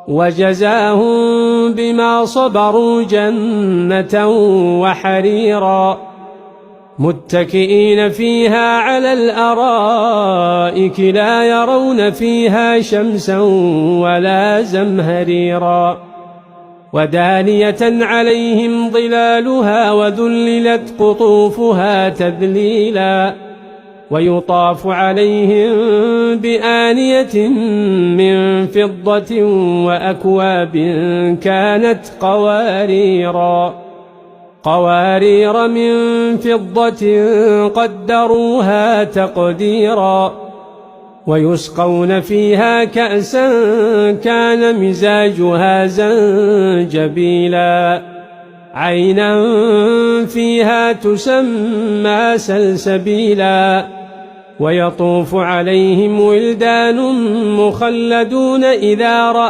وجزاهم بما صبروا جنة وحريرا متكئين فيها على الأرائك لا يرون فيها شمسا ولا زمهريرا ودانية عليهم ظلالها وذللت قطوفها تذليلا ويطاف عليهم بآنية من فضة وأكواب كانت قوارير من فضة قدروها تقديرا ويسقون فيها كأسا كان مزاجها زنجبيلا عينا فيها تسمى سلسبيلا ويطوف عليهم ولدان مخلدون إذا رأوا